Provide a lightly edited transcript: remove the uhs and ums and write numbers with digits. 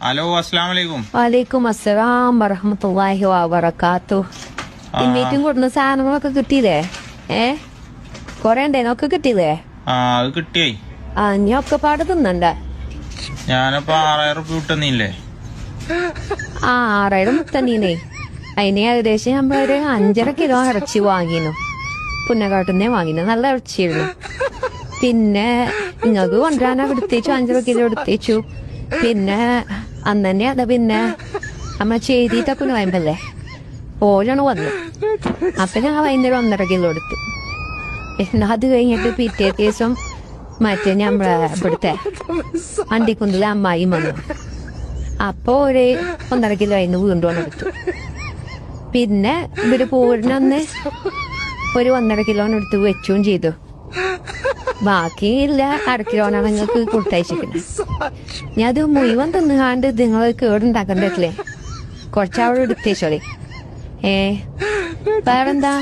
Hello അസ്സലാമു അലൈക്കും. വലൈക്കും അസ്സലാം വറഹ്മത്തുള്ളാഹി വബറകാത്തു. മീറ്റിംഗ് കൊടുക്കുന്ന സാധനങ്ങളൊക്കെ കിട്ടിയില്ലേ? കൊറേ ഉണ്ടേനൊക്കെ കിട്ടിയില്ലേ? അത് കിട്ടിയേ. നീ ഒക്കെ പാട് തിന്നണ്ട. ഞാനിപ്പോ 6000 റുപ്യ വിട്ടുന്നില്ലേ? 6000 തന്നീനേ. അതിന് ഏകദേശം നമ്മളൊരു 5.5 കിലോ ഇറച്ചി വാങ്ങിനു. പുന്നക്കാട്ടുന്നേ വാങ്ങിനു. നല്ല ഇറച്ചിയായിരുന്നു. പിന്നെ നിങ്ങൾക്ക് കൊണ്ടുവരാനാ എടുത്തേച്ചു. 5.5 കിലോ എടുത്തേച്ചു. പിന്നെ അന്ന് തന്നെ അതാ പിന്നെ നമ്മ ചെയ്തിട്ടൊക്കെ നോയമ്പല്ലേ ഓലാണ് വന്നു. അപ്പൊ ഞാൻ വൈകുന്നേരം 1.5 കിലോ എടുത്തു. പിന്നെ അത് കഴിഞ്ഞിട്ട് പിറ്റേ ദിവസം മറ്റേ നമ്മളെ ഇവിടുത്തെ അണ്ടിക്കുന്നിലെ അമ്മായി വന്നു. അപ്പൊ ഒരു 1.5 കിലോ അതിന് വീണ്ടും എടുത്തു. പിന്നെ ഇവര് പൂരിനന്ന് ഒരു 1.5 കിലോനെടുത്ത് വെച്ചും ചെയ്തു. ബാക്കിയില്ല 1/2 കിലോനാണ് നിങ്ങൾക്ക് കൊടുത്തയച്ചിരിക്കുന്നത്. ഞാൻ അത് മുഴുവൻ തിന്നുകാണ്ട് നിങ്ങൾ കേടുണ്ടാക്കണ്ടല്ലേ? കുറച്ചവിടെ എടുത്തേച്ചോളി. വേറെന്താ?